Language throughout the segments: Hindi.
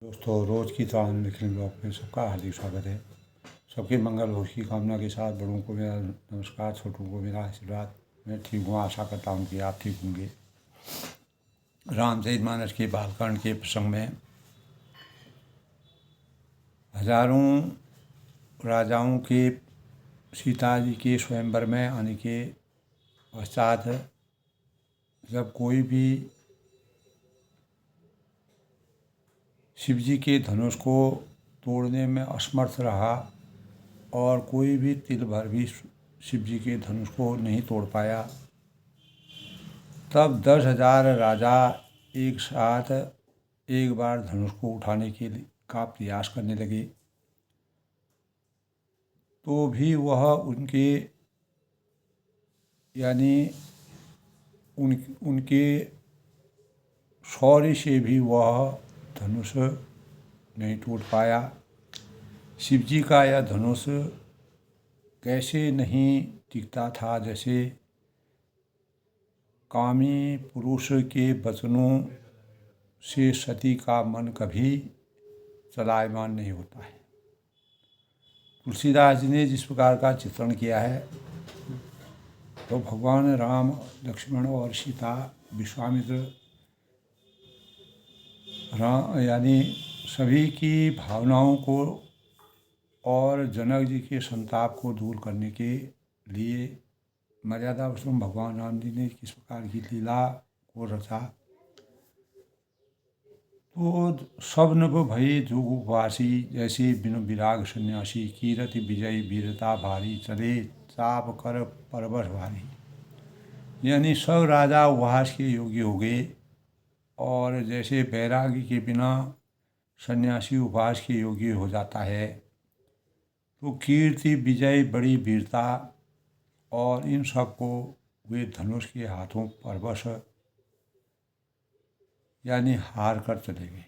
दोस्तों, रोज़ की तरह निखिल ब्लॉग में सबका हार्दिक स्वागत है। सबके मंगल हो की कामना के साथ बड़ों को मेरा नमस्कार, छोटों को मेरा आशीर्वाद। मैं ठीक हूँ, आशा करता हूँ कि आप ठीक होंगे। रामचरितमानस के बालकांड के प्रसंग में हजारों राजाओं के सीता जी के स्वयंवर में आने के पश्चात जब कोई भी शिव जी के धनुष को तोड़ने में असमर्थ रहा और कोई भी तिल भर भी शिव जी के धनुष को नहीं तोड़ पाया, तब 10,000 राजा एक साथ एक बार धनुष को उठाने के लिए का प्रयास करने लगे, तो भी वह उनके यानी उनके शौर्य से भी वह धनुष नहीं टूट पाया। शिव जी का यह धनुष कैसे नहीं टिकता था, जैसे कामी पुरुष के वचनों से सती का मन कभी चलायमान नहीं होता है। तुलसीदास जी ने जिस प्रकार का चित्रण किया है, तो भगवान राम, लक्ष्मण और सीता, विश्वामित्र, राम यानी सभी की भावनाओं को और जनक जी के संताप को दूर करने के लिए मर्यादा पुरुषोत्तम भगवान राम जी ने किस प्रकार की लीला को रचा। तो सब नभ भये जोग उपवासी, जैसे बिनु विराग सन्यासी, कीरति विजय वीरता भारी, चले चाप कर परवश भारी। यानी सब राजा उपवास के योग्य हो गए, और जैसे बैरागी के बिना सन्यासी उपवास के योग्य हो जाता है, तो कीर्ति विजय बड़ी वीरता और इन सब को वे धनुष के हाथों परवश यानी हार कर चले गए।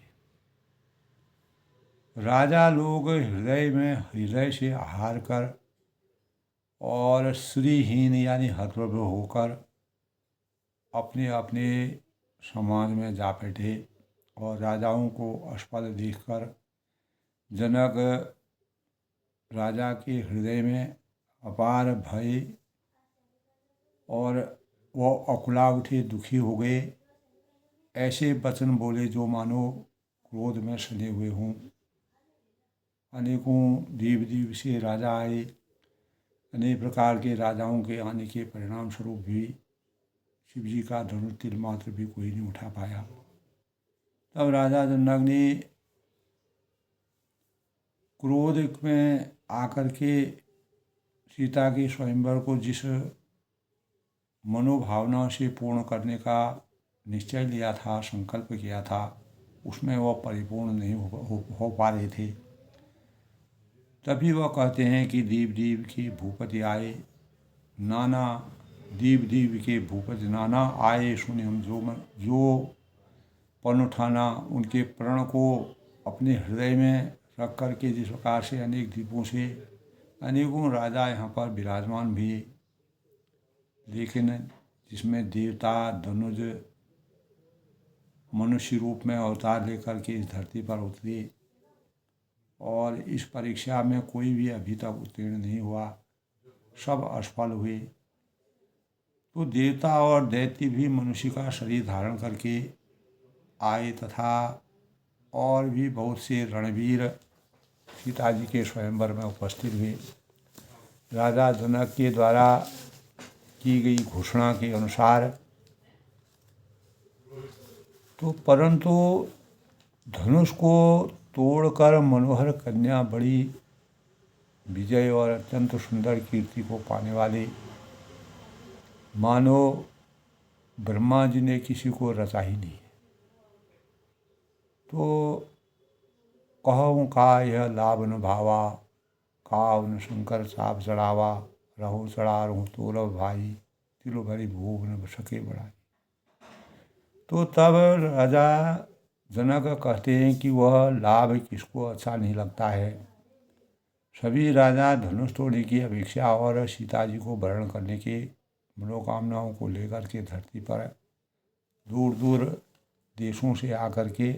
राजा लोग हृदय से हार कर और श्रीहीन यानी हतप्रभ होकर अपने अपने समाज में जा बैठे, और राजाओं को असफल देखकर जनक राजा के हृदय में अपार भय और वो अकुला उठे, दुखी हो गए। ऐसे वचन बोले जो मानो क्रोध में सने हुए हों। अनेकों देव से राजा आए। अनेक प्रकार के राजाओं के आने के परिणाम स्वरूप भी शिव जी का धनुष तिल मात्र भी कोई नहीं उठा पाया। तब राजा जनक ने क्रोध में आकर के सीता के स्वयंवर को जिस मनोभावना से पूर्ण करने का निश्चय लिया था, संकल्प किया था, उसमें वह परिपूर्ण नहीं हो पा रहे थे। तभी वह कहते हैं कि दीव दीव के भूपति आए नाना, दीव दीव के भूपति नाना आए, सुने हम जो पन उठाना। उनके प्रण को अपने हृदय में रख करके जिस प्रकार से अनेक द्वीपों से अनेकों राजा यहाँ पर विराजमान भी, लेकिन जिसमें देवता धनुज मनुष्य रूप में अवतार लेकर के इस धरती पर उतरे, और इस परीक्षा में कोई भी अभी तक उत्तीर्ण नहीं हुआ, सब असफल हुए। तो देवता और दैत्य भी मनुष्य का शरीर धारण करके आए, तथा और भी बहुत से रणवीर सीता जी के स्वयंवर में उपस्थित हुए। राजा जनक के द्वारा की गई घोषणा के अनुसार, तो परंतु धनुष को तोड़कर मनोहर कन्या, बड़ी विजय और अत्यंत सुंदर कीर्ति को पाने वाले, मानो ब्रह्मा जी ने किसी को रचा ही नहीं। तो कहूँ का यह लाभ न भावा, काव न शंकर साप चढ़ावा, रहो चढ़ा रहूँ तोरब भाई, तिलो भरी भोग न सके बढ़ाई। तो तब राजा जनक कहते हैं कि वह लाभ किसको अच्छा नहीं लगता है। सभी राजा धनुष तोड़ने की अपेक्षा और सीता जी को वरण करने के मनोकामनाओं को लेकर के धरती पर दूर दूर देशों से आकर के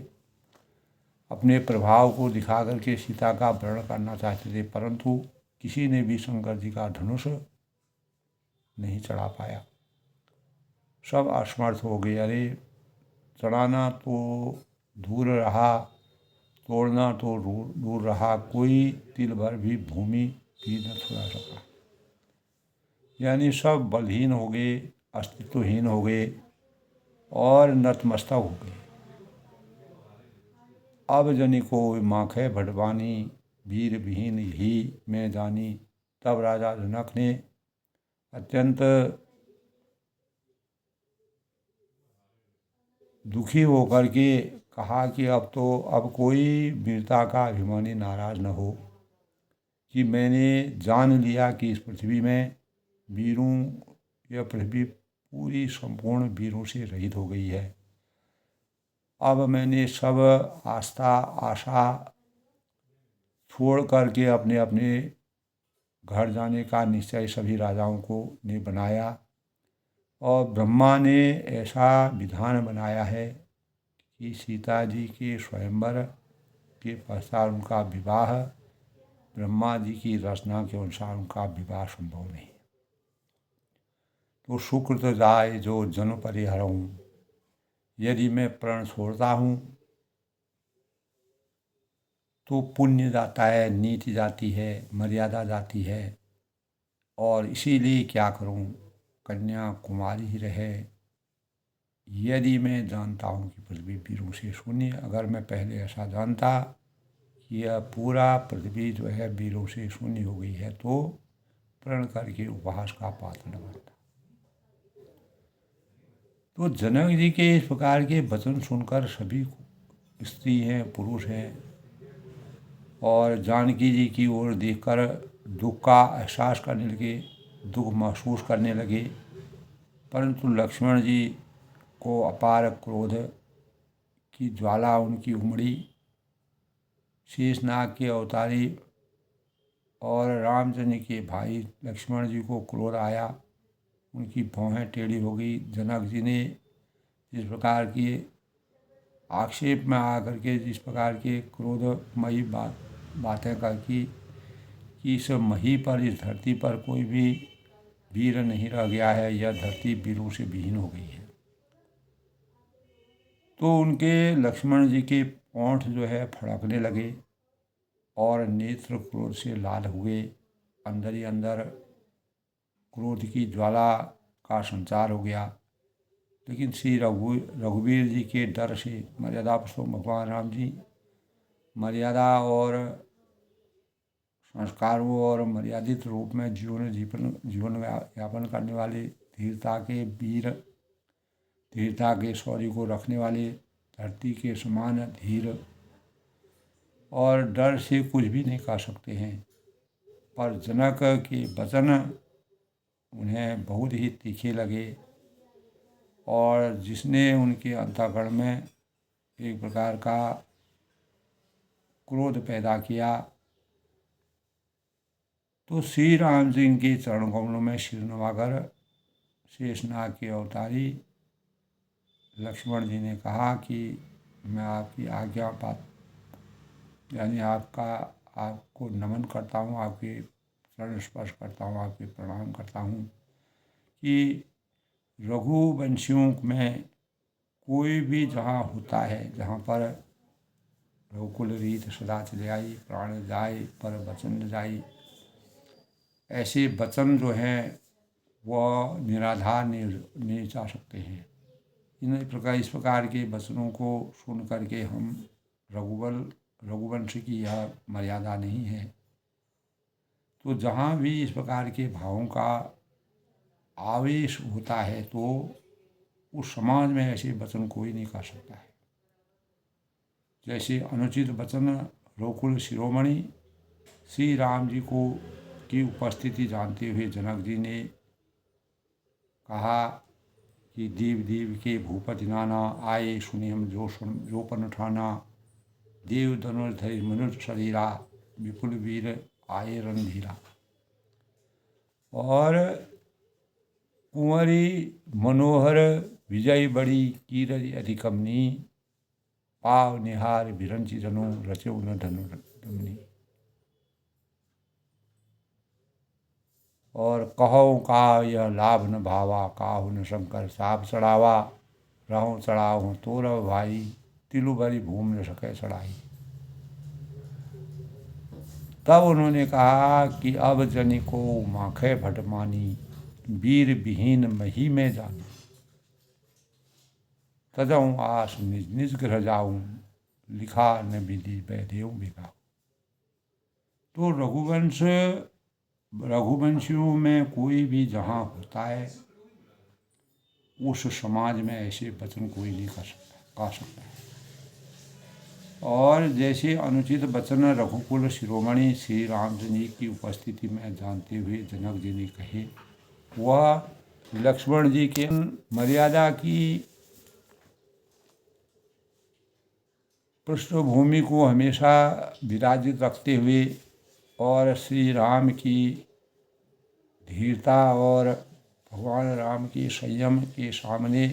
अपने प्रभाव को दिखा करके सीता का अपहरण करना चाहते थे, परंतु किसी ने भी शंकर जी का धनुष नहीं चढ़ा पाया। सब असमर्थ हो गए। अरे चढ़ाना तो दूर रहा, तोड़ना तो दूर रहा, कोई तिल भर भी भूमि भी न छुड़ा सका। यानी सब बलहीन हो गए, अस्तित्वहीन हो गए और नतमस्तक हो गए। अब जनि को माखे भटवानी, वीर विहीन ही मैं जानी। तब राजा जनक ने अत्यंत दुखी होकर के कहा कि अब कोई वीरता का अभिमानी नाराज न हो कि मैंने जान लिया कि इस पृथ्वी में वीरों, यह पृथ्वी पूरी संपूर्ण वीरों से रहित हो गई है। अब मैंने सब आस्था आशा छोड़ करके अपने अपने घर जाने का निश्चय सभी राजाओं को ने बनाया, और ब्रह्मा ने ऐसा विधान बनाया है कि सीता जी के स्वयंवर के पश्चात उनका विवाह ब्रह्मा जी की रचना के अनुसार उनका विवाह संभव नहीं। तो सुकृत जाय जो जन परिहरऊँ, यदि मैं प्रण छोड़ता हूँ तो पुण्य जाता है, नीति जाती है, मर्यादा जाती है, और इसीलिए क्या करूँ, कन्या कुमारी ही रहे। यदि मैं जानता हूँ कि पृथ्वी वीरों से शून्य, अगर मैं पहले ऐसा जानता कि यह पूरा पृथ्वी जो है वीरों से शून्य हो गई है, तो प्रण करके उपहास का पात्र न बनता। तो जनक जी के इस प्रकार के वचन सुनकर सभी स्त्री हैं, पुरुष हैं, और जानकी जी की ओर देखकर दुख का एहसास करने लगे, दुख महसूस करने लगे। परंतु लक्ष्मण जी को अपार क्रोध की ज्वाला उनकी उमड़ी। शेषनाग के अवतारी और रामचंद्र के भाई लक्ष्मण जी को क्रोध आया, उनकी भौहें टेढ़ी हो गई। जनक जी ने जिस प्रकार की आक्षेप में आकर के जिस प्रकार के क्रोधमयी बातें कर की कि इस मही पर, इस धरती पर कोई भी वीर नहीं रह गया है, यह धरती वीरों से विहीन हो गई है। तो उनके लक्ष्मण जी के ओंठ जो है फड़कने लगे और नेत्र क्रोध से लाल हुए। अंदर ही अंदर क्रोध की ज्वाला का संचार हो गया। लेकिन श्री रघुवीर जी के डर से, मर्यादा पुरुषोत्तम भगवान राम जी मर्यादा और संस्कारों और मर्यादित रूप में जीवन यापन करने वाले, धीरता के वीर, धीरता के शौर्य को रखने वाले, धरती के समान धीर, और डर से कुछ भी नहीं कर सकते हैं। पर जनक के वचन उन्हें बहुत ही तीखे लगे, और जिसने उनके अंतःकरण में एक प्रकार का क्रोध पैदा किया। तो श्री राम जी के चरण कमलों में सिर नवाकर शेषनाग के अवतारी लक्ष्मण जी ने कहा कि मैं आपकी आज्ञा यानी आपको नमन करता हूँ, आपके चरण स्पर्श करता हूँ, आपके प्रणाम करता हूँ कि रघुवंशियों में कोई भी जहाँ होता है, जहाँ पर रघुकुल रीत सदा चले आई, प्राण जाए पर वचन न जाई, ऐसे वचन जो हैं वह निराधार नहीं जा सकते हैं। इस प्रकार के वचनों को सुन करके हम रघुवंश की यह मर्यादा नहीं है। तो जहाँ भी इस प्रकार के भावों का आवेश होता है तो उस समाज में ऐसे वचन कोई नहीं कर सकता है। जैसे अनुचित वचन रघुकुल शिरोमणि श्री राम जी को की उपस्थिति जानते हुए जनक जी ने कहा कि देव देव के भूपति नाना, आए सुने हम जो पन ठाना, देव धनुर्धर मनुष्य शरीरा, विपुल वीर आए रणधीरा। और कुंवरी मनोहर विजय बड़ी कीरति अधिकमनी, पाव निहार बिरंची जनु रचो न धनु दमनी। और कहो का यह लाभ न भावा, काहु न शंकर साप चढ़ावा। रहूं चढ़ाऊँ तोरव भाई, तिलु भरी भूम न सके चढ़ाई। तब उन्होंने कहा कि अब जनि को माखे भटमानी, वीर विहीन मही में जानी। तजऊँ आस निज निज ग्रह जाऊँ, लिखा न विधि वैदेव बिगा। तो रघुवंशियों में कोई भी जहाँ होता है, उस समाज में ऐसे वचन कोई नहीं कह सकता है। और जैसे अनुचित वचन रघुकुल शिरोमणि श्री रामचंद्र जी की उपस्थिति में जानते हुए जनक जी ने कहे, वह लक्ष्मण जी के मर्यादा की पृष्ठभूमि को हमेशा विराजित रखते हुए और श्री राम की धीरता और भगवान राम के संयम के सामने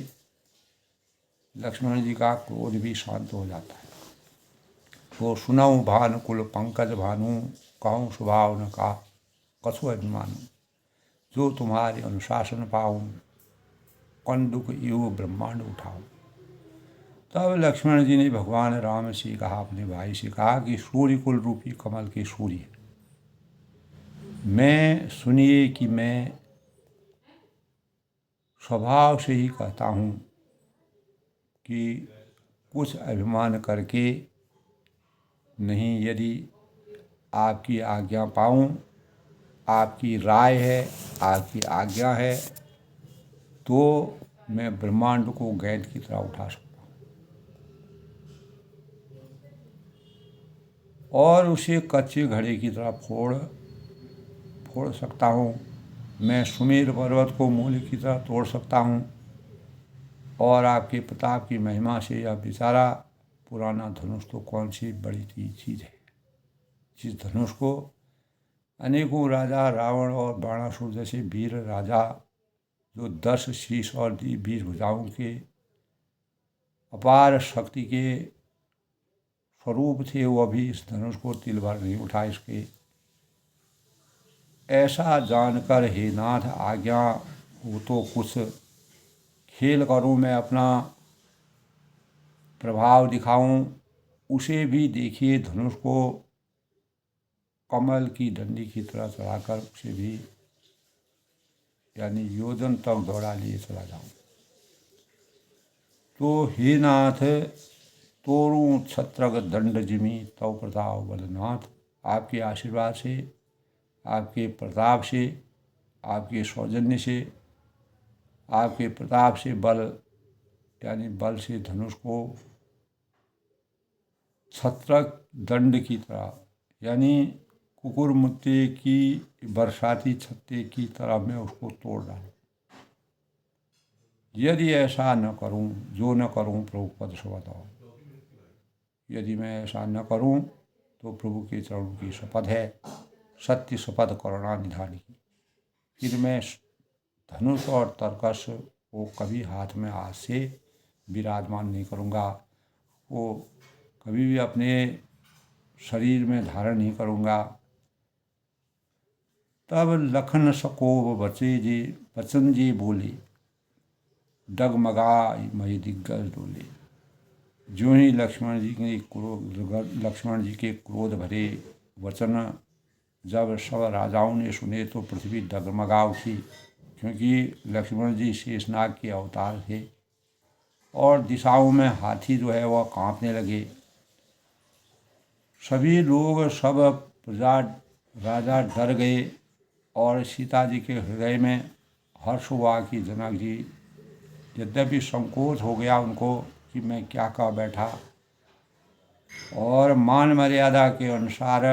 लक्ष्मण जी का क्रोध भी शांत हो जाता है। तो सुनऊँ भानु कुल पंकज भानु, कहूँ स्वभाव न का कछु अभिमानु। जो तुम्हारे अनुशासन पाऊँ, कंदुक युग ब्रह्मांड उठाऊँ। तब लक्ष्मण जी ने भगवान राम से कहा, अपने भाई से कहा कि सूर्य कुल रूपी कमल के सूर्य, मैं सुनिए कि मैं स्वभाव से ही कहता हूँ कि कुछ अभिमान करके नहीं, यदि आपकी आज्ञा पाऊँ, आपकी राय है, आपकी आज्ञा है, तो मैं ब्रह्मांड को गेंद की तरह उठा सकता हूँ और उसे कच्चे घड़े की तरह फोड़ सकता हूँ। मैं सुमेर पर्वत को मूल की तरह तोड़ सकता हूँ। और आपके प्रताप की महिमा से यह बेचारा पुराना धनुष तो कौन सी बड़ी चीज़ है, जिस धनुष को अनेकों राजा रावण और बाणासुर जैसे वीर राजा, जो 10 शीश और 20 भुजाओं के अपार शक्ति के स्वरूप थे, वह भी इस धनुष को तिल भर नहीं उठा इसके। ऐसा जानकर हे नाथ, आज्ञा हो तो कुछ खेल करूं, मैं अपना प्रभाव दिखाऊं। उसे भी देखिए, धनुष को कमल की डंडी की तरह चढ़ाकर उसे भी यानी योजन तक दौड़ा लिए चला जाऊं। तो हे नाथ, तोरूं छत्रक दंड जिमी तव प्रताप बलनाथ। आपके आशीर्वाद से, आपके प्रताप से, आपके सौजन्य से, आपके प्रताप से बल यानी बल से धनुष को छत्रक दंड की तरह यानी कुकुर मुत्ते की बरसाती छत्ते की तरह मैं उसको तोड़ डालूं। यदि ऐसा न करूं, जो न करूं प्रभु पद से बताओ। यदि मैं ऐसा न करूं तो प्रभु के चरणों की शपथ है, सत्य शपथ करुणा निधान की, फिर मैं धनुष और तरकस को कभी हाथ में आज से विराजमान नहीं करूंगा, वो कभी भी अपने शरीर में धारण नहीं करूंगा। तब लखन सकोब बचन जी बोले, डगमगा मई दिग्गज डोले। जो ही लक्ष्मण जी के क्रोध भरे वचन जब सब राजाओं ने सुने तो पृथ्वी डगमगा उठी, क्योंकि लक्ष्मण जी शेषनाग के अवतार थे और दिशाओं में हाथी जो है वह कांपने लगे। सभी लोग, सब प्रजा राजा डर गए और सीता जी के हृदय में हर्ष हुआ कि जनक जी, यद्यपि संकोच हो गया उनको कि मैं क्या कह बैठा, और मान मर्यादा के अनुसार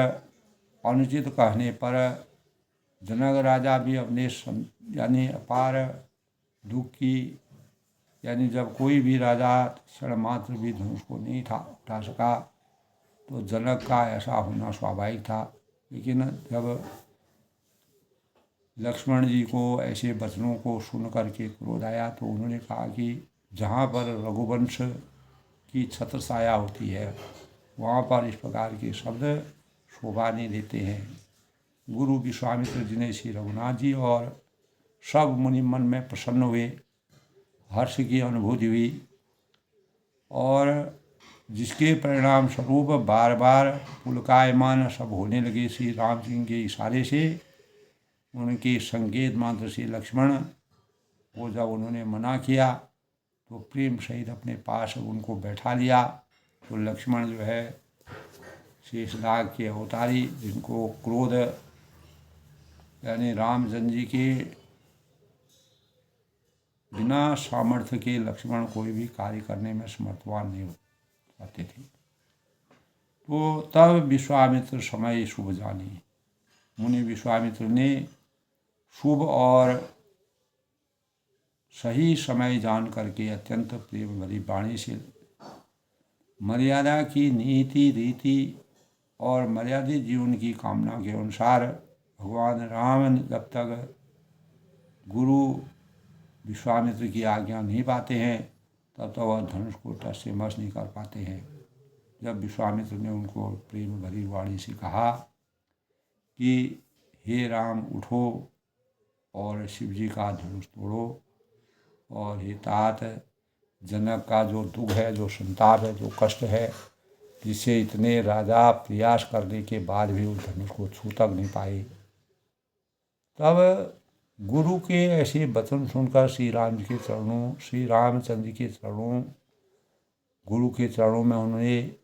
अनुचित कहने पर जनक राजा भी अपने यानी अपार दुख की, यानी जब कोई भी राजा क्षण मात्र भी धनुष को नहीं उठा सका तो जनक का ऐसा होना स्वाभाविक था। लेकिन जब लक्ष्मण जी को ऐसे वचनों को सुन करके क्रोध आया तो उन्होंने कहा कि जहाँ पर रघुवंश की छत्र छाया होती है, वहाँ पर इस प्रकार के शब्द शोभा नहीं देते हैं। गुरु विश्वामित्र जी ने श्री रघुनाथ जी और सब मुनि मन में प्रसन्न हुए, हर्ष की अनुभूति हुई, और जिसके परिणाम स्वरूप बार बार पुलकायमान सब होने लगे। श्री राम सिंह के इशारे से उनके संकेत मात्र से लक्ष्मण को जब उन्होंने मना किया तो प्रेम सहित अपने पास उनको बैठा लिया। तो लक्ष्मण जो है शेषनाग के अवतारी, जिनको क्रोध यानी रामचंद्र जी के बिना सामर्थ्य के लक्ष्मण कोई भी कार्य करने में समर्थवान नहीं हो पाते थे। तो तब विश्वामित्र समय शुभ जानी, मुनि विश्वामित्र ने शुभ और सही समय जान करके अत्यंत प्रेम भरी वाणी से मर्यादा की नीति रीति और मर्यादित जीवन की कामना के अनुसार भगवान राम जब तक गुरु विश्वामित्र की आज्ञा नहीं पाते हैं तब तक वह धनुष को टस से मस नहीं कर पाते हैं। जब विश्वामित्र ने उनको प्रेम भरी वाणी से कहा कि हे राम उठो और शिव जी का धनुष तोड़ो, और हे तात जनक का जो दुख है, जो संताप है, जो कष्ट है, जिससे इतने राजा प्रयास करने के बाद भी उस धनुष को छू तक नहीं पाए, तब गुरु के ऐसे वचन सुनकर श्री रामचंद्र के चरणों गुरु के चरणों में उन्होंने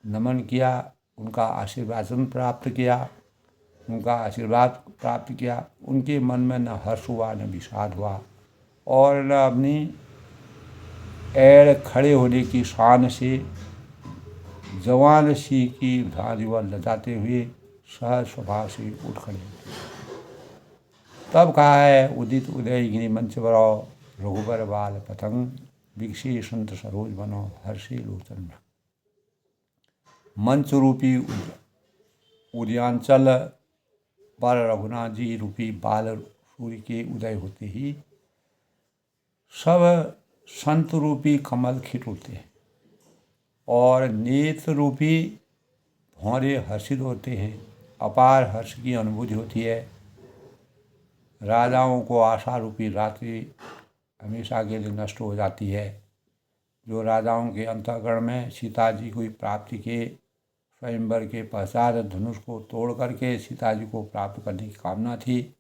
नमन किया, उनका आशीर्वाद प्राप्त किया। उनके मन में न हर्ष हुआ न विषाद हुआ, और न अपनी एड़ खड़े होने की शान से जवान सी की भांति वह लजाते हुए सहज स्वभाव से उठ खड़े होते। तब कहा है, उदित उदयगिरि मंच बरो रघुबर बाल पतंग, विकसी संत सरोज बनो हर्षे लोचन। मंच रूपी उदयांचल पर रघुनाथ जी रूपी बाल सूर्य के उदय होते ही सब संत रूपी कमल खिट उठते हैं और नेत्र रूपी भौरे हर्षित होते हैं। अपार हर्ष की अनुभूति होती है। राजाओं को आशा रूपी रात्रि हमेशा के लिए नष्ट हो जाती है। जो राजाओं के अंतःकरण में सीता जी की प्राप्ति के स्वयंवर के पश्चात धनुष को तोड़ करके सीता जी को प्राप्त करने की कामना थी,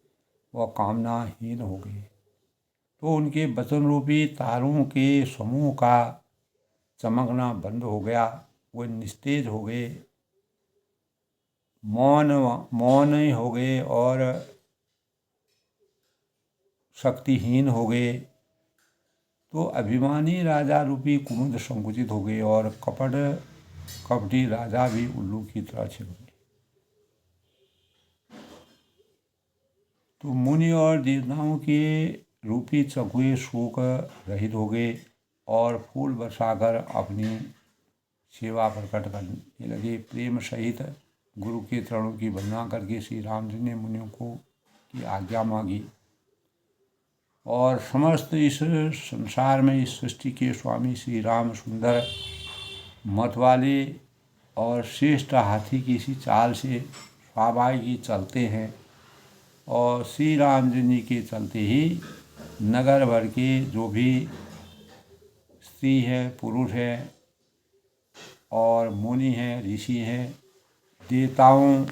वह कामनाहीन हो गई। तो उनके वचन रूपी तारों के समूह का चमकना बंद हो गया, वो निस्तेज हो गए, मौन ही हो गए और शक्तिहीन हो गए। तो अभिमानी राजा रूपी कुमुद संकुचित हो गए और कपटी राजा भी उल्लू की तरह छिप गए। तो मुनि और देवताओं के रूपी चकुए शोक रहित हो गए और फूल बरसाकर अपनी सेवा प्रकट करने लगे। प्रेम सहित गुरु के चरणों की वंदना करके श्री राम जी ने मुनियों को की आज्ञा मांगी और समस्त इस संसार में इस सृष्टि के स्वामी श्री राम सुंदर मत वाले और श्रेष्ठ हाथी की सी चाल से स्वाभाविक चलते हैं और श्री राम जी के चलते ही नगर भर के जो भी स्त्री है, पुरुष है और मुनि हैं, ऋषि हैं, देवताओं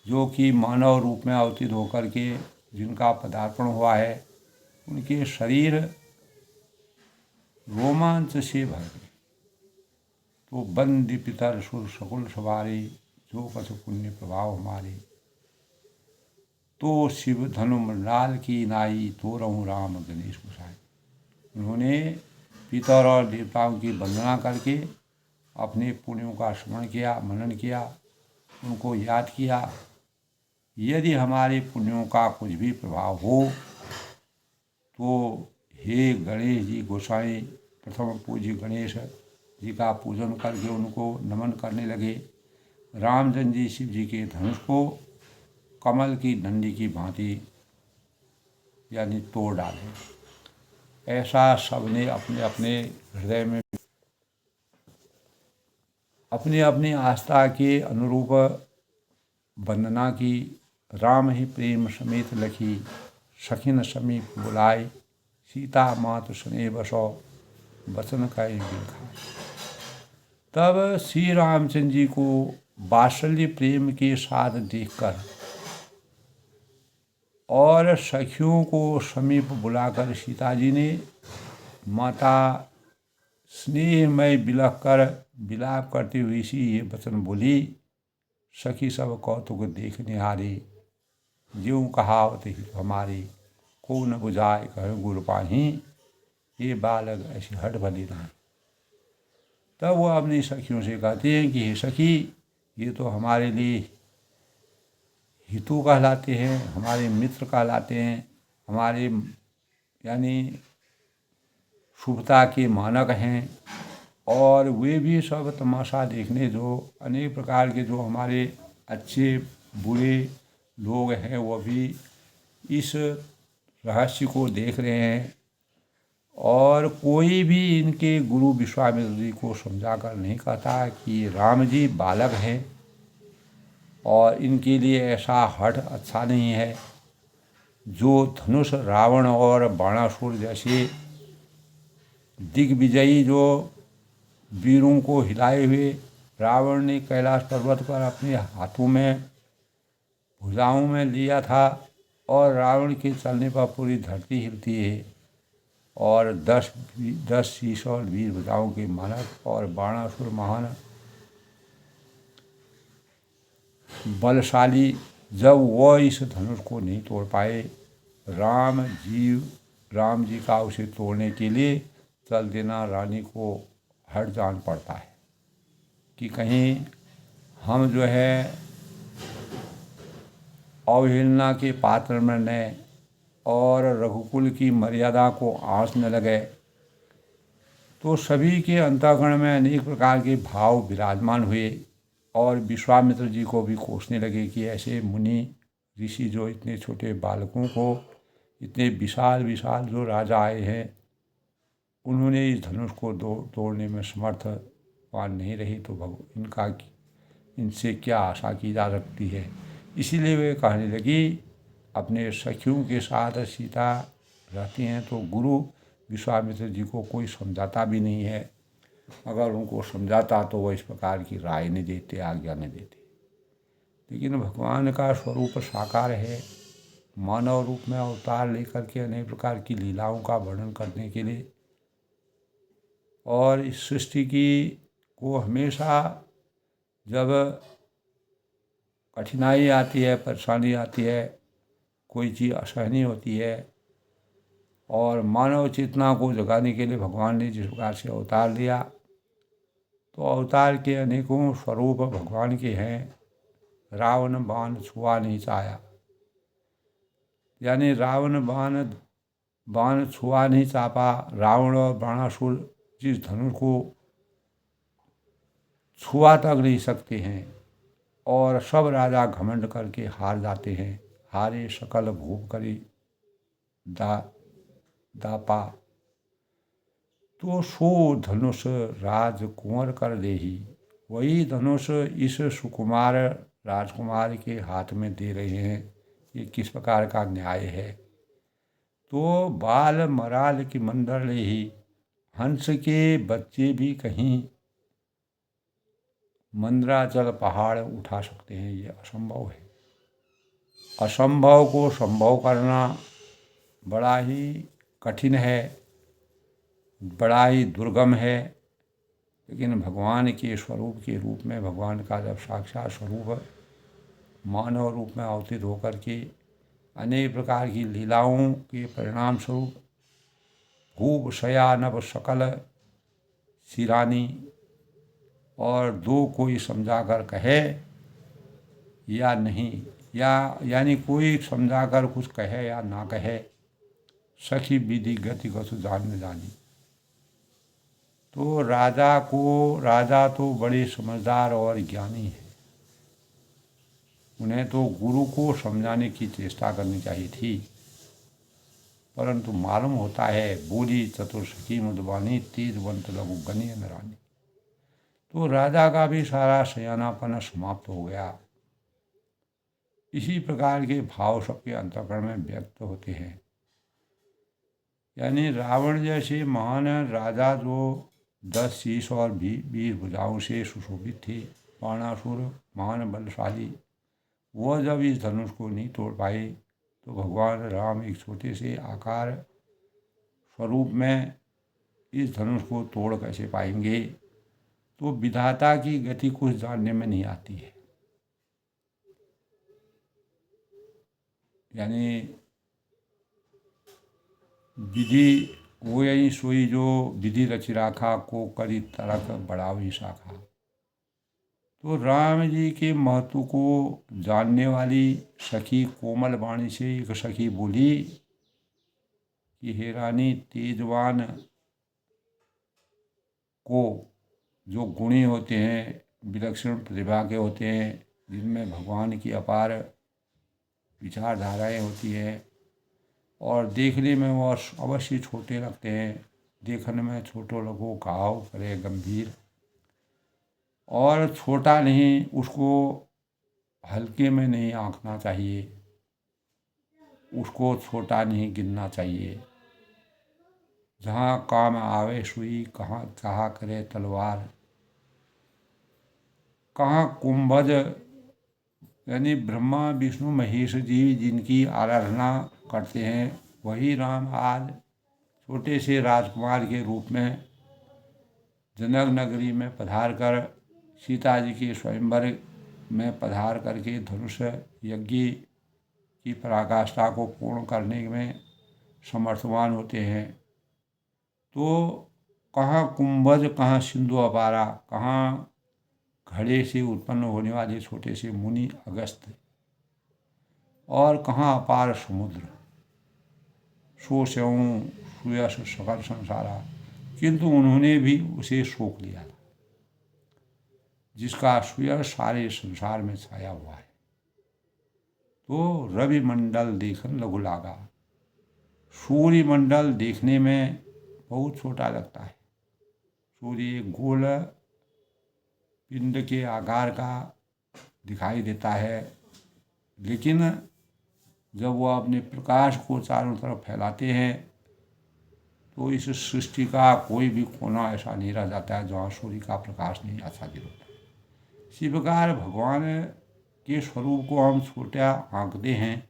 जो कि मानव रूप में अवतीत होकर के जिनका पदार्पण हुआ है, उनके शरीर रोमांच से भर गए। तो बंदी पितर सुर सकुल सवारी, जो कछ पुण्य प्रभाव हमारे, तो शिव धनु मृणाल की नाई, तो रहूँ राम गणेश गोसाई। उन्होंने पितर और देवताओं की वंदना करके अपने पुण्यों का स्मरण किया, मनन किया, उनको याद किया। यदि हमारे पुण्यों का कुछ भी प्रभाव हो तो हे गणेश जी गोसाई, प्रथम पूज्य गणेश जी का पूजन करके उनको नमन करने लगे। रामचंद्र जी शिव जी के धनुष को कमल की डंडी की भांति यानी तोड़ डाले। ऐसा सबने अपने अपने हृदय में अपनी अपनी आस्था के अनुरूप वंदना की। राम ही प्रेम समेत लखी, सखिन समीप बुलाए, सीता मातु स्नेह बसो, वचन कहि बिन खाए। तब श्री रामचंद्र जी को वात्सल्य प्रेम के साथ देखकर और सखियों को समीप बुलाकर सीता जी ने माता स्नेहमय विलाप करती हुई सी ये वचन बोली, सखी सब कौतुक देख निहारी, ज्यों कहावत ही हमारी, को न बुझाए कह गुरु पाही, ये बालक ऐसी हट भली नहीं। तब वो अपनी सखियों से कहते हैं कि हे सखी, ये तो हमारे लिए हितू कहलाते हैं, हमारे मित्र कहलाते हैं, हमारे यानी शुभता के मानक हैं। और वे भी सब तमाशा देखने, जो अनेक प्रकार के जो हमारे अच्छे बुरे लोग हैं, वो भी इस रहस्य को देख रहे हैं। और कोई भी इनके गुरु विश्वामित्र जी को समझा कर नहीं कहता कि राम जी बालक हैं और इनके लिए ऐसा हठ अच्छा नहीं है। जो धनुष रावण और बाणासुर जैसे दिग्विजयी जो वीरों को हिलाए हुए रावण ने कैलाश पर्वत पर अपने हाथों में भुजाओं में लिया था, और रावण के चलने पर पूरी धरती हिलती है। और 10 शीश और 20 भुजाओं के मानक और बाणासुर महान बलशाली, जब वो इस धनुष को नहीं तोड़ पाए, राम जी का उसे तोड़ने के लिए चल देना रानी को हट जान पड़ता है कि कहीं हम जो है अवहेलना के पात्र में न और रघुकुल की मर्यादा को आँच न लगे। तो सभी के अंतःकरण में अनेक प्रकार के भाव विराजमान हुए और विश्वामित्र जी को भी कोसने लगे कि ऐसे मुनि ऋषि जो इतने छोटे बालकों को, इतने विशाल विशाल जो राजा आए हैं, उन्होंने इस धनुष को तोड़ने में समर्थवान नहीं रही, तो इनसे क्या आशा की जा सकती है। इसीलिए वे कहने लगी, अपने सखियों के साथ सीता रहती हैं तो गुरु विश्वामित्र जी को कोई समझाता भी नहीं है। अगर उनको समझाता तो वो इस प्रकार की राय नहीं देते, आज्ञा नहीं देते। लेकिन भगवान का स्वरूप साकार है, मानव रूप में अवतार लेकर के अनेक प्रकार की लीलाओं का वर्णन करने के लिए, और इस सृष्टि को हमेशा जब कठिनाई आती है, परेशानी आती है, कोई चीज़ असहनीय होती है, और मानव चेतना को जगाने के लिए भगवान ने जिस प्रकार से अवतार लिया, तो अवतार के अनेकों स्वरूप भगवान के हैं। रावण बाण छुआ नहीं चाहा, यानी रावण बाण छुआ नहीं चाहा। रावण और बाणासुर जिस धनुष को छुआ तक नहीं सकते हैं, और सब राजा घमंड करके हार जाते हैं। हारे सकल भूप करी दापा, तो सो धनुष राजकुंवर कर देही। वही धनुष इस सुकुमार राजकुमार के हाथ में दे रहे हैं। ये किस प्रकार का न्याय है। तो बाल मराल की मंदर ले ही, हंस के बच्चे भी कहीं मंदराचल पहाड़ उठा सकते हैं, ये असंभव है। असंभव को संभव करना बड़ा ही कठिन है, बड़ा ही दुर्गम है। लेकिन भगवान के स्वरूप के रूप में, भगवान का जब साक्षात स्वरूप मानव रूप में अवतरित होकर के अनेक प्रकार की लीलाओं के परिणाम स्वरूप भूप शयानव सकल सिरानी, और दो कोई समझा कर कहे या नहीं, यानी कोई समझा कर कुछ कहे या ना कहे, सखी विधि गति कसु जान न जानी। तो राजा तो बड़े समझदार और ज्ञानी है, उन्हें तो गुरु को समझाने की चेष्टा करनी चाहिए थी, परंतु मालूम होता है बोली चतुर सखी मधुबानी, तेजवंत लघु गणी नरानी। तो राजा का भी सारा सयानापन समाप्त हो गया। इसी प्रकार के भाव सबके अंतःकरण में व्यक्त होते हैं। यानी रावण जैसे महान राजा जो 10 शीश और 20 भुजाओं से सुशोभित थे, बाणासुर महान बलशाली, वह जब इस धनुष को नहीं तोड़ पाए तो भगवान राम एक छोटे से आकार स्वरूप में इस धनुष को तोड़ कैसे पाएंगे। तो विधाता की गति कुछ जानने में नहीं आती है। यानी विधि वो यही सोई जो विधि रच राखा, को करी तरक बढ़ावी शाखा। तो राम जी के महत्व को जानने वाली सखी कोमल वाणी से एक सखी बोली कि हे रानी, तेजवान को जो गुणी होते हैं, विलक्षण प्रतिभा के होते हैं, जिनमें भगवान की अपार विचारधाराएं होती है और देखने में वो अवश्य छोटे लगते हैं, देखने में छोटो लगो घाव करे गंभीर, और छोटा नहीं, उसको हल्के में नहीं आंकना चाहिए, उसको छोटा नहीं गिनना चाहिए। जहाँ काम आवे सुई, कहाँ कहा करे तलवार, कहाँ कुंभज यानी ब्रह्मा विष्णु महेश जी जिनकी आराधना करते हैं, वही राम आज छोटे से राजकुमार के रूप में जनक नगरी में पधार कर, सीता जी के स्वयंवर में पधार करके धनुष यज्ञ की पराकाष्ठा को पूर्ण करने में समर्थवान होते हैं। तो कहाँ कुंभज, कहाँ सिंधु अपारा, कहाँ घड़े से उत्पन्न होने वाले छोटे से मुनि अगस्त, और कहाँ अपार समुद्र, सो स्यों सुयश सकल संसारा। किंतु उन्होंने भी उसे सोख लिया था, जिसका सुयश सारे संसार में छाया हुआ है। तो रवि मंडल देखन लघु लागा, सूर्य मंडल देखने में बहुत छोटा लगता है। सूर्य गोल पिंड के आकार का दिखाई देता है, लेकिन जब वह अपने प्रकाश को चारों तरफ फैलाते हैं तो इस सृष्टि का कोई भी कोना ऐसा नहीं रह जाता है जहाँ सूर्य का प्रकाश नहीं आच्छादित होता। इसी प्रकार भगवान के स्वरूप को हम छोटा आंकते हैं,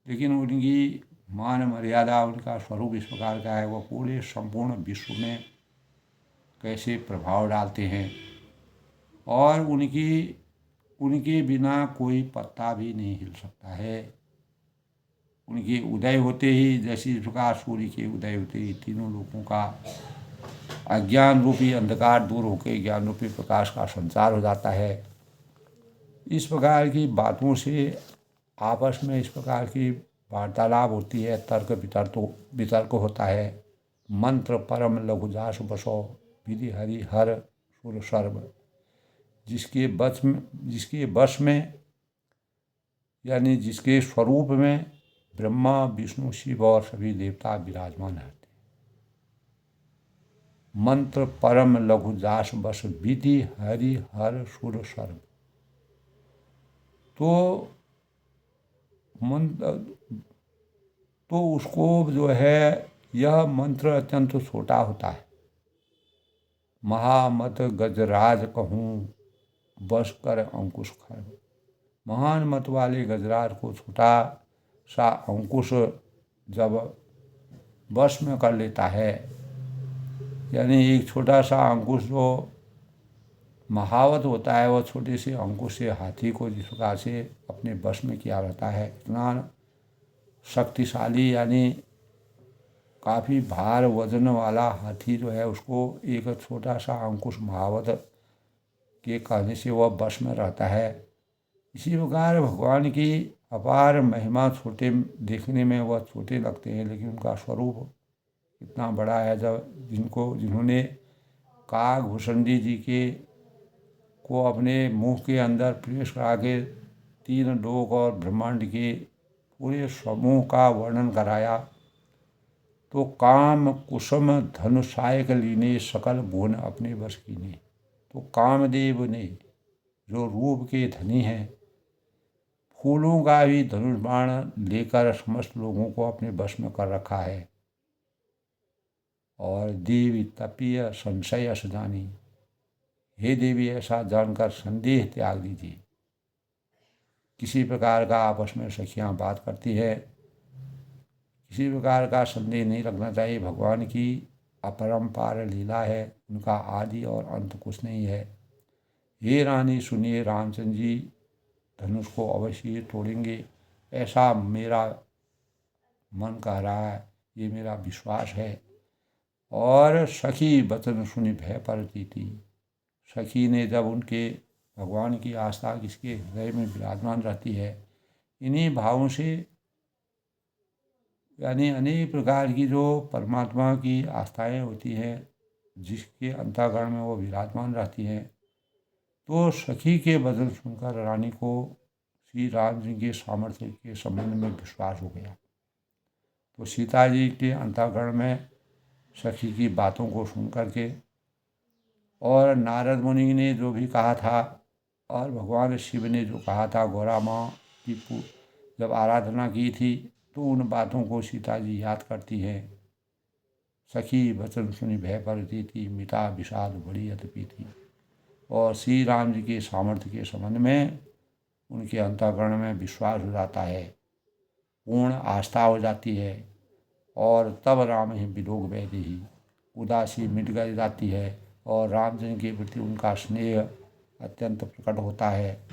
लेकिन उनकी मान मर्यादा, उनका स्वरूप इस प्रकार का है, वह पूरे संपूर्ण विश्व में कैसे प्रभाव डालते हैं, और उनके बिना कोई पत्ता भी नहीं हिल सकता है। उनके उदय होते ही, जैसे इस प्रकार सूर्य के उदय होते ही तीनों लोगों का अज्ञान रूपी अंधकार दूर होकर ज्ञान रूपी प्रकाश का संचार हो जाता है। इस प्रकार की बातों से आपस में इस प्रकार की वार्तालाप होती है, तर्क वितर्क होता है। मंत्र परम लघुजास बसो, विधि हरि हर सुर सर्व। जिसके वश में यानी जिसके स्वरूप में ब्रह्मा विष्णु शिव और सभी देवता विराजमान रहते। मंत्र परम लघु जास बस, विधि हरि हर सुर सर्व। तो उसको जो है यह मंत्र अत्यंत छोटा होता है। महामत गजराज कहूँ, बस कर अंकुश खर। महान मत वाले गजराज को छोटा सा अंकुश जब वश में कर लेता है, यानी एक छोटा सा अंकुश जो महावत होता है, वह छोटे से अंकुश से हाथी को जिस प्रकार से अपने वश में किया रहता है, इतना शक्तिशाली यानी काफ़ी भार वजन वाला हाथी जो है, उसको एक छोटा सा अंकुश महावत के कहने से वह वश में रहता है। इसी प्रकार भगवान की अपार महिमा छोटे देखने में वह छोटे लगते हैं, लेकिन उनका स्वरूप इतना बड़ा है। जब जिन्होंने काकभूषणी जी को अपने मुंह के अंदर प्रवेश करा के 3 लोक और ब्रह्मांड के पूरे समूह का वर्णन कराया, तो काम कुसुम धनुषायक लीने, सकल भुवन अपने वश कीने। तो कामदेव ने, जो रूप के धनी हैं, फूलों का भी धनुष बाण लेकर समस्त लोगों को अपने वश में कर रखा है। और देवी तपीय संशय असदानी, हे देवी ऐसा जानकर संदेह त्याग दीजिए। किसी प्रकार का आपस में सखियां बात करती है, किसी प्रकार का संदेह नहीं रखना चाहिए। भगवान की अपरंपार लीला है, उनका आदि और अंत कुछ नहीं है। हे रानी सुनिए, रामचंद्र जी धनुष को अवश्य ही तोड़ेंगे, ऐसा मेरा मन कह रहा है, ये मेरा विश्वास है। और सखी वचन सुनी भय परती थी। सखी ने जब उनके भगवान की आस्था किसके हृदय में विराजमान रहती है, इन्हीं भावों से, यानी अनेक प्रकार की जो परमात्मा की आस्थाएं होती हैं, जिसके अंतःकरण में वो विराजमान रहती हैं, तो सखी के वचन सुनकर रानी को श्री राम जी के सामर्थ्य के संबंध में विश्वास हो गया। तो सीता जी के अंतःकरण में सखी की बातों को सुन करके, और नारद मुनि ने जो भी कहा था, और भगवान शिव ने जो कहा था, गौरा माँ की जब आराधना की थी, तो उन बातों को सीता जी याद करती है। सखी वचन सुनी भय परती थी, मिटा विषाद बड़ी अतपी थी। और श्री राम जी के सामर्थ्य के संबंध में उनके अंतःकरण में विश्वास हो जाता है, पूर्ण आस्था हो जाती है। और तब राम ही विलोक वैदि ही, उदासी मिट गई जाती है, और रामचंद्र के प्रति उनका स्नेह अत्यंत प्रकट होता है,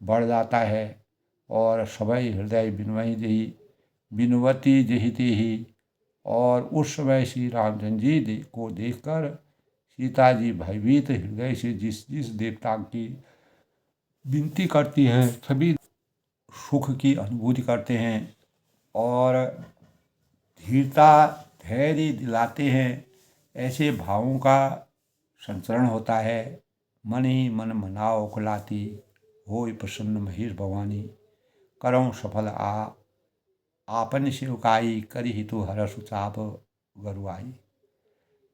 बढ़ जाता है। और सभई हृदय बिनवती जहिते ही। और उस समय श्री रामचंद्र जी को देखकर सीता जी भयभीत हृदय से जिस जिस देवता की विनती करती हैं, सभी सुख की अनुभूति करते हैं और धीरता धैर्य दिलाते हैं। ऐसे भावों का संचरण होता है। मन ही मन मनाओ कुलाती, होय प्रसन्न महेश भवानी। करऊँ सफल आपन सेवकाई, करी हितु हरसु चाप गरुआई।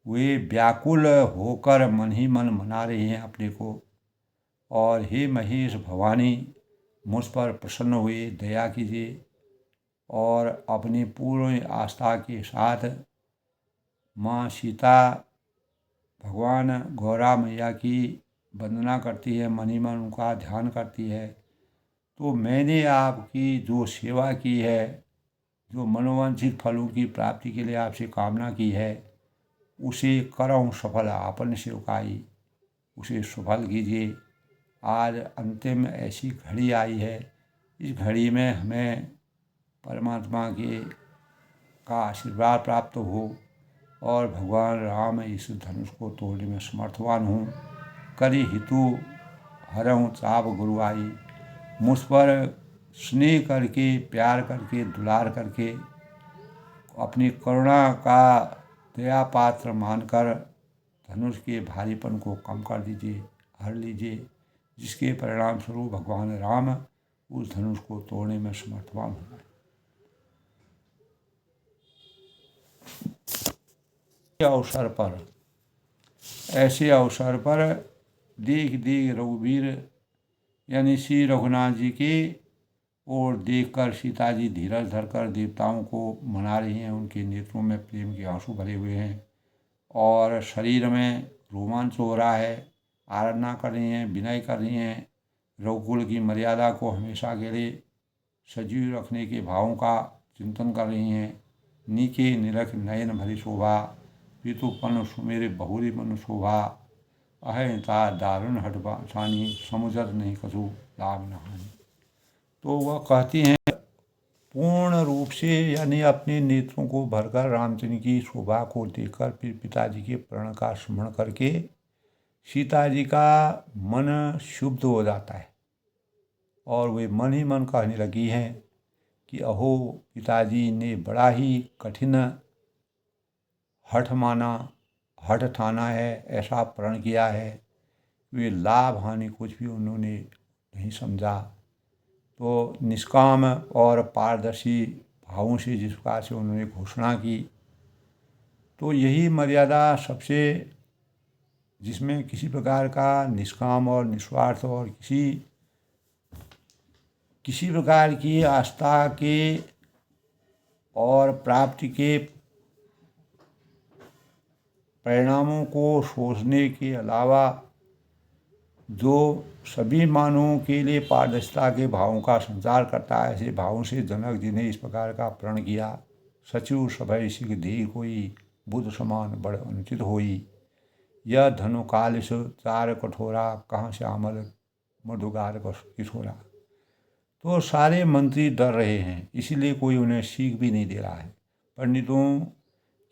वे व्याकुल होकर मन ही मन मना रहे हैं अपने को, और हे महेश भवानी, मुझ पर प्रसन्न हुए, दया कीजिए। और अपनी पूर्ण आस्था के साथ माँ सीता भगवान गौरा मैया की वंदना करती है, मन ही मन उनका ध्यान करती है। तो मैंने आपकी जो सेवा की है, जो मनोवांछित फलों की प्राप्ति के लिए आपसे कामना की है, उसे करऊँ सफल आपन सेवकाई, उसे सफल कीजिए। आज अंतिम ऐसी घड़ी आई है, इस घड़ी में हमें परमात्मा के का आशीर्वाद प्राप्त हो, और भगवान राम इस धनुष को तोड़ने में समर्थवान हूँ। करी हितु हरऊँ चाप गुरुआई। मुझ पर स्नेह करके, प्यार करके, दुलार करके, अपनी करुणा का दया पात्र मानकर धनुष के भारीपन को कम कर दीजिए, हर लीजिए, जिसके परिणाम स्वरूप भगवान राम उस धनुष को तोड़ने में समर्थवान हो गए। ऐसे अवसर पर देख रघुवीर यानी श्री रघुनाथ जी की ओर देखकर सीता जी धीरज धरकर देवताओं को मना रही हैं। उनके नेत्रों में प्रेम के आंसू भरे हुए हैं और शरीर में रोमांच हो रहा है। आराधना कर रही हैं, विनय कर रही हैं, रघुकुल की मर्यादा को हमेशा के लिए सजीव रखने के भावों का चिंतन कर रही हैं। नीके निरख नयन भरी शोभा, पितुपन सुमेरे बहुरी मन शोभा। अहंता दारुण हटवानी, समुझत नहीं कछु लाभ नहानी। तो वह कहती हैं पूर्ण रूप से, यानी अपने नेत्रों को भरकर रामचंद्र की शोभा को देखकर फिर पिताजी के प्रण का स्मरण करके सीता जी का मन शुद्ध हो जाता है और वे मन ही मन कहने लगी हैं कि अहो, पिताजी ने बड़ा ही कठिन हठ ठाना है, ऐसा प्रण किया है। वे लाभ हानि कुछ भी उन्होंने नहीं समझा। तो निष्काम और पारदर्शी भावों से जिस प्रकार से उन्होंने घोषणा की, तो यही मर्यादा सबसे जिसमें किसी प्रकार का निष्काम और निस्वार्थ और किसी प्रकार की आस्था के और प्राप्ति के परिणामों को सोचने के अलावा जो सभी मानवों के लिए पारदर्शिता के भावों का संचार करता है, ऐसे भावों से जनक जी ने इस प्रकार का प्रण किया। सचिव सभय सिख धीर कोई, बुद्ध समान बड़ अनुचित होई। यह धनु कालिस चार कठोरा, कहाँ श्यामल मधुगार किशोरा। तो सारे मंत्री डर रहे हैं, इसलिए कोई उन्हें सीख भी नहीं दे रहा है। पंडितों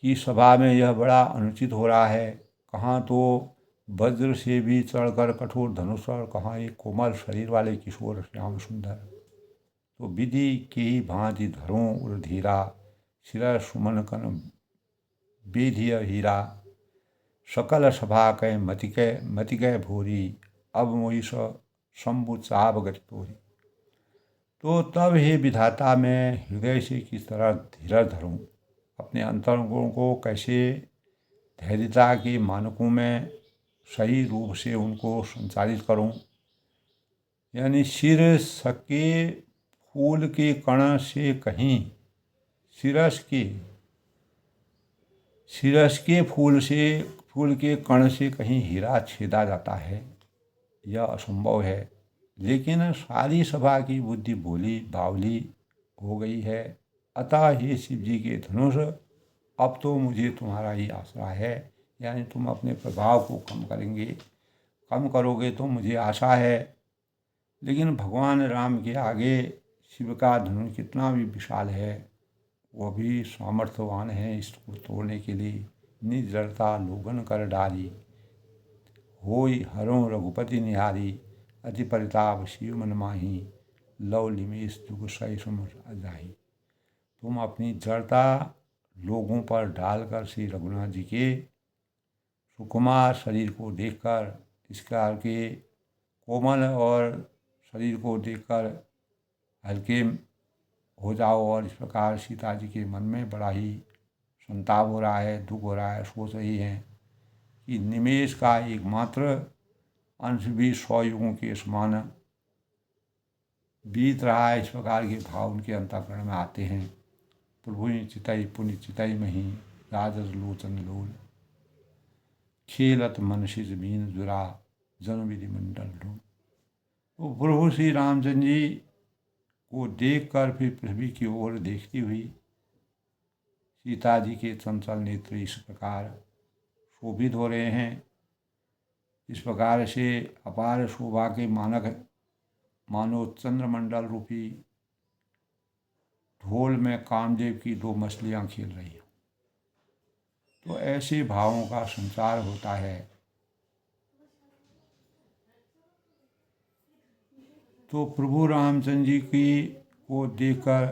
की सभा में यह बड़ा अनुचित हो रहा है। कहाँ तो वज्र से भी चढ़कर कठोर धनुष और कहाँ एक कोमल शरीर वाले किशोर श्याम सुंदर। तो विधि के ही भांति धरों उर धीरा, शिर सुमन कन बेधिय हीरा। सकल सभा कै मतिकै भूरी, अब मोहि शंभु चाप गति तोरी। तो तब हे विधाता मैं हृदय से किस तरह धीरज धरूं, अपने अंतरंगों को कैसे धैर्यता के मानकों में सही रूप से उनको संचालित करूं। यानी सिर सके फूल के कण से कहीं, सिरस के फूल के कण से कहीं हीरा छेदा जाता है, यह असंभव है। लेकिन सारी सभा की बुद्धि भोली बावली हो गई है। अतः हे शिव जी के धनुष, अब तो मुझे तुम्हारा ही आसरा है। यानी तुम अपने प्रभाव को कम करोगे तो मुझे आशा है। लेकिन भगवान राम के आगे शिव का धनुष कितना भी विशाल है, वह भी सामर्थ्यवान है इसको तोड़ने के लिए। निज जड़ता लोगन कर डाली, होई हरों रघुपति निहारी। अति परिताप शिव मन माही, लव लिमेश दुख सही समझ जाही। तुम अपनी जड़ता लोगों पर डालकर श्री रघुनाथ जी के सुकुमार शरीर को देखकर, इसका के कोमल और शरीर को देखकर हल्के हो जाओ। और इस प्रकार सीता जी के मन में बड़ा ही संताप हो रहा है, दुख हो रहा है। सोच रही हैं कि निमेष का एकमात्र अंश भी 100 युगों के समान बीत रहा है। इस प्रकार के भाव उनके अंतःकरण में आते हैं। प्रभु चितई पुण्य चितई मही, राजस लोचन लोल। खेलत मन सिज बीन जुरा, जन विधि मंडल ढूंढ। तो प्रभु श्री रामचंद्र जी को देखकर फिर पृथ्वी की ओर देखती हुई सीता जी के चंचल नेत्र इस प्रकार शोभित हो रहे हैं। इस प्रकार से अपार शोभा के मानक मानो चंद्रमंडल रूपी ढोल में कामदेव की 2 मछलियां खेल रही हैं। तो ऐसे भावों का संचार होता है। तो प्रभु रामचंद्र जी की को देखकर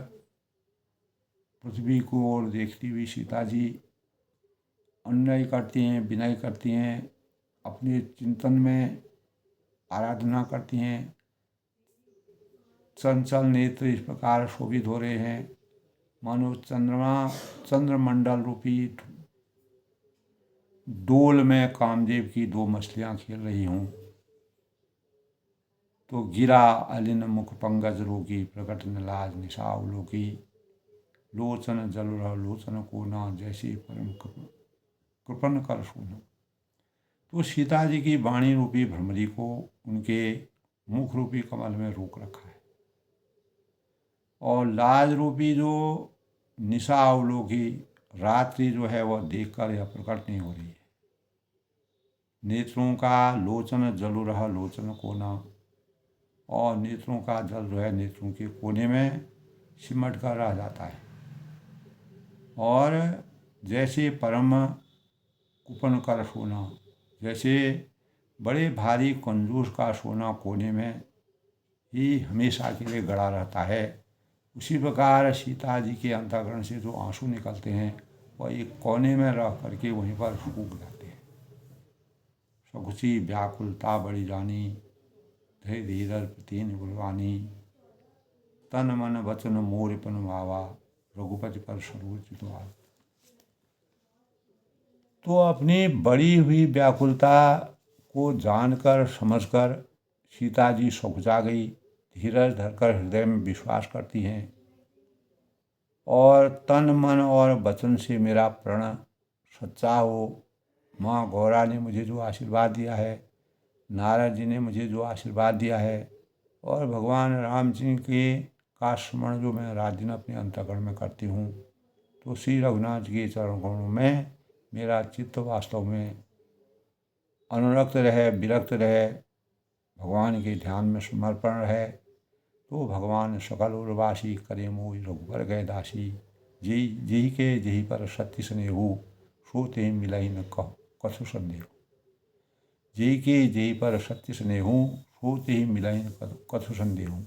पृथ्वी को ओर देखती हुई सीता जी अन्याय करती हैं, विनय करती हैं, अपने चिंतन में आराधना करती हैं। चंचल नेत्र इस प्रकार शोभित हो रहे हैं, मानो चंद्रमंडल रूपी डोल में कामदेव की 2 मछलियां खेल रही हूँ। तो गिरा अलिन मुख पंगज रोगी, प्रकट न लाज निशा अवलोकी। लोचन जल रह लोचन को ना, जैसे परम कृपन कर सुना। तो सीता जी की वाणी रूपी भ्रमरी को उनके मुख रूपी कमल में रोक रखा है। और लाज रूपी जो निशा अवलोकी रात्रि जो है वह देखकर यह प्रकट नहीं हो रही है। नेत्रों का लोचन जलु रहा लोचन कोना, और नेत्रों का जल जो है नेत्रों के कोने में सिमट कर रह जाता है। और जैसे परम कुपन कर सोना, जैसे बड़े भारी कंजूस का सोना कोने में ही हमेशा के लिए गड़ा रहता है, उसी प्रकार सीता जी के अंतःकरण से जो आंसू निकलते हैं वह एक कोने में रह करके वहीं पर सूख जाते हैं। सकुची व्याकुलता बड़ी जानी, धैर्य धीरज प्रतीन गुरवानी। तन मन वचन मोरपन भावा, रघुपति पर सर्वोचित। तो अपनी बड़ी हुई व्याकुलता को जानकर समझकर सीता जी सकुचा गई, धीरज धरकर हृदय में विश्वास करती हैं और तन मन और वचन से मेरा प्रण सच्चा हो। माँ गौरा ने मुझे जो आशीर्वाद दिया है, नारद जी ने मुझे जो आशीर्वाद दिया है और भगवान राम जी के का स्मरण जो मैं रात दिन अपने अंतःकरण में करती हूँ, तो श्री रघुनाथ जी के चरण कमलों में मेरा चित्त वास्तव में अनुरक्त रहे, विरक्त रहे, भगवान के ध्यान में समर्पण रहे, तो भगवान सकल उर्वासी करे मोहि रघुबर गए दासी। जेहि जेहि के जेहि पर सत्य स्नेहु, सो तेहि मिलहि न कछु संदेह। जेहि के जेहि पर सत्य स्नेहु, सो तेहि मिलहि न कछु संदेह।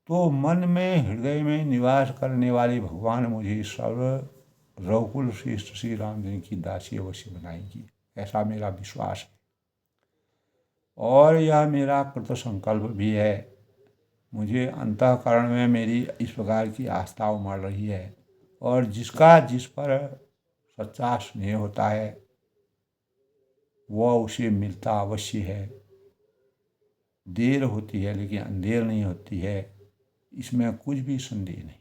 तो मन में हृदय में निवास करने वाले भगवान मुझे सर्व रघुकुल श्रेष्ठ श्री राम जी की दासी अवश्य बनाएंगी, ऐसा मेरा विश्वास है। और यह मेरा कृत संकल्प भी है। मुझे अंतःकरण में मेरी इस प्रकार की आस्था उमड़ रही है और जिसका जिस पर सच्चा स्नेह होता है वह उसे मिलता अवश्य है। देर होती है लेकिन अंधेर नहीं होती है, इसमें कुछ भी संदेह नहीं।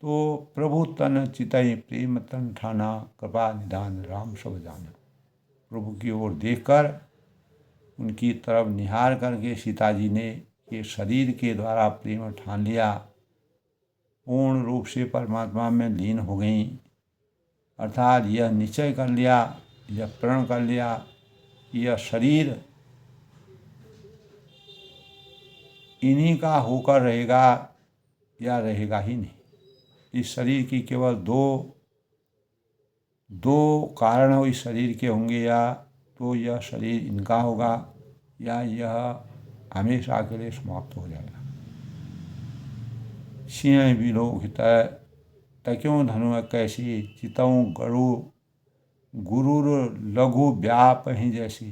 तो प्रभु तन चितई प्रेम तन ठाना, कृपा निधान राम सब जाना। प्रभु की ओर देखकर उनकी तरफ निहार करके सीता जी ने के शरीर के द्वारा प्रेम ठान लिया, पूर्ण रूप से परमात्मा में लीन हो गई। अर्थात यह निश्चय कर लिया, यह प्रण कर लिया कि यह शरीर इन्हीं का होकर रहेगा या रहेगा ही नहीं। इस शरीर की केवल दो कारण हो इस शरीर के होंगे, या तो यह शरीर इनका होगा या यह हमेशा के लिए समाप्त हो जाएगा। सिंह विलोकित तक्यों धनु कैसी, चितऊँ गरु गुरुर लघु व्याप ही जैसी,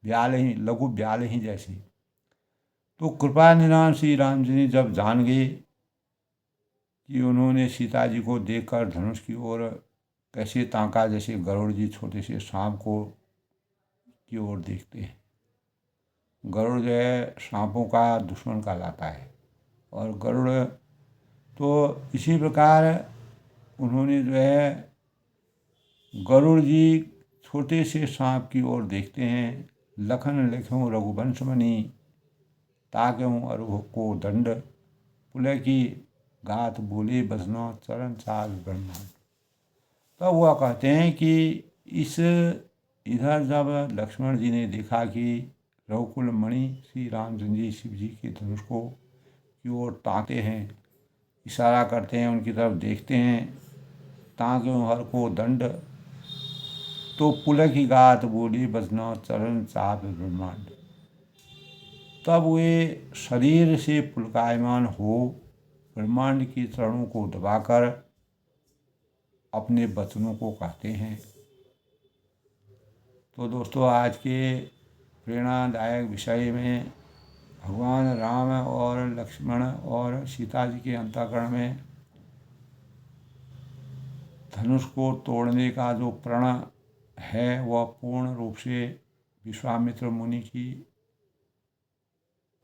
लघु ब्याल ही जैसी। तो कृपा निधान श्री राम जी ने जब जान गए कि उन्होंने सीता जी को देखकर धनुष की ओर कैसे ताका, जैसे गरुड़ जी छोटे से सांप को की ओर देखते हैं। गरुड़ जो है सांपों का दुश्मन कहलाता है और गरुड़ तो इसी प्रकार उन्होंने जो है गरुड़ जी छोटे से सांप की ओर देखते हैं। लखन लिखूं रघुवंश मणि, ताकूं अरु को दंड, पुलह की गात बोले बजना चरण चाल ब्रह्मांड। तब वह कहते हैं कि इधर जब लक्ष्मण जी ने देखा कि रघुकुल मणि श्री रामचंद्र जी शिव जी के धनुष को की ओर ताकते हैं, इशारा करते हैं, उनकी तरफ देखते हैं, ताकूं हर को दंड, तो पुलह की गात बोली बजना चरण चाप ब्रह्मांड। तब वे शरीर से पुलकायमान हो ब्रह्मांड की चरणों को दबाकर अपने वचनों को कहते हैं। तो दोस्तों, आज के प्रेरणादायक विषय में भगवान राम और लक्ष्मण और सीता जी के अंतःकरण में धनुष को तोड़ने का जो प्रण है वह पूर्ण रूप से विश्वामित्र मुनि की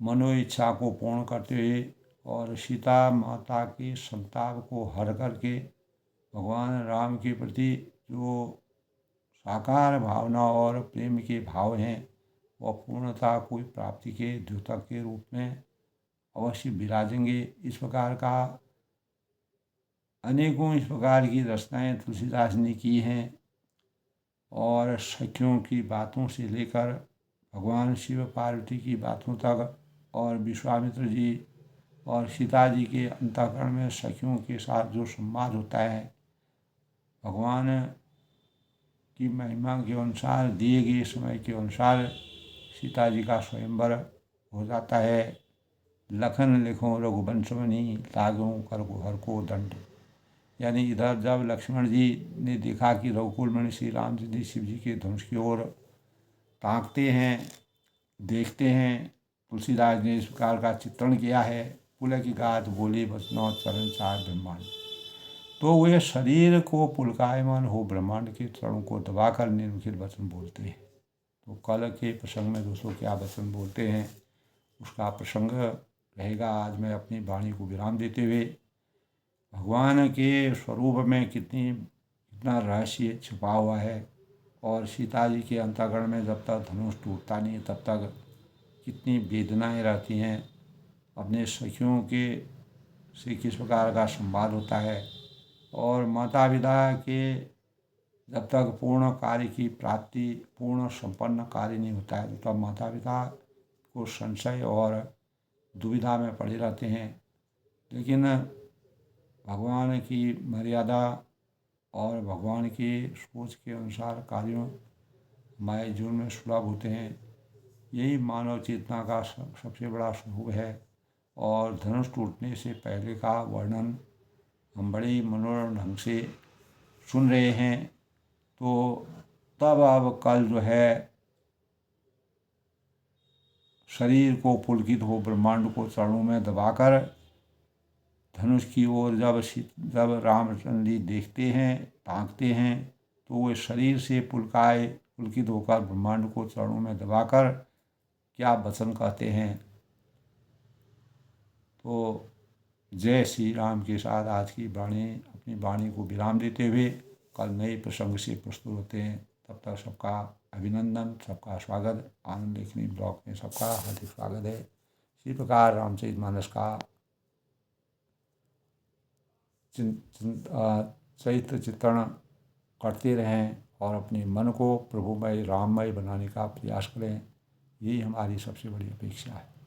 मनो इच्छा को पूर्ण करते हुए और सीता माता के संताप को हर करके भगवान राम के प्रति जो साकार भावना और प्रेम के भाव हैं वह पूर्णता को प्राप्ति के द्योतक के रूप में अवश्य विराजेंगे। इस प्रकार का अनेकों इस प्रकार की रचनाएं तुलसीदास ने की हैं और सखियों की बातों से लेकर भगवान शिव पार्वती की बातों तक और विश्वामित्र जी और सीता जी के अंतःकरण में सखियों के साथ जो संवाद होता है, भगवान की महिमा के अनुसार दिए गए समय के अनुसार सीता जी का स्वयंवर हो जाता है। लखन लिखो रघुवंश मणि, तागों कर को हर को दंड। यानी इधर जब लक्ष्मण जी ने देखा कि रघुकुल मणि श्री रामचंद्र जी शिव जी के धनुष की ओर ताकते हैं, देखते हैं, तुलसीदास ने इस प्रकार का चित्रण किया है। पुलह की गात बोली बचनौ चरण चार ब्रह्मांड। तो वे शरीर को पुलकायमान हो ब्रह्मांड के तड़ों को दबाकर निम्नलिखित वचन बोलते हैं। तो कल के प्रसंग में दोस्तों क्या वचन बोलते हैं उसका प्रसंग रहेगा। आज मैं अपनी वाणी को विराम देते हुए भगवान के स्वरूप में कितना रहस्य छुपा हुआ है और सीता जी के अंतःकरण में जब तक धनुष टूटता नहीं तब तक कितनी वेदनाएं रहती हैं, अपने सखियों के से किस प्रकार का संवाद होता है और माता पिता के जब तक पूर्ण कार्य की प्राप्ति पूर्ण संपन्न कार्य नहीं होता है तब माता पिता को संशय और दुविधा में पड़े रहते हैं। लेकिन भगवान की मर्यादा और भगवान की सोच के अनुसार कार्यों हमारे जीवन में सुलभ होते हैं। यही मानव चेतना का सबसे बड़ा स्वरूप है। और धनुष टूटने से पहले का वर्णन हम बड़े ही मनोरम ढंग से सुन रहे हैं। तो तब अब कल जो है शरीर को पुलकित हो ब्रह्मांड को चरणों में दबाकर धनुष की ओर जब रामचंद्र जी देखते हैं ताकते हैं तो वे शरीर से पुलकित होकर ब्रह्मांड को चरणों में दबाकर क्या वचन कहते हैं। तो जय श्री राम के साथ आज की अपनी वाणी को विराम देते हुए कल नए प्रसंग से प्रस्तुत होते हैं। तब तक सबका अभिनंदन, सबका स्वागत। आनंद लेखनी ब्लॉग में सबका हार्दिक स्वागत है। इसी प्रकार रामचरितमानस का चरित्र चित्रण करते रहें और अपने मन को प्रभुमय राममय बनाने का प्रयास करें। यही हमारी सबसे बड़ी अपेक्षा है।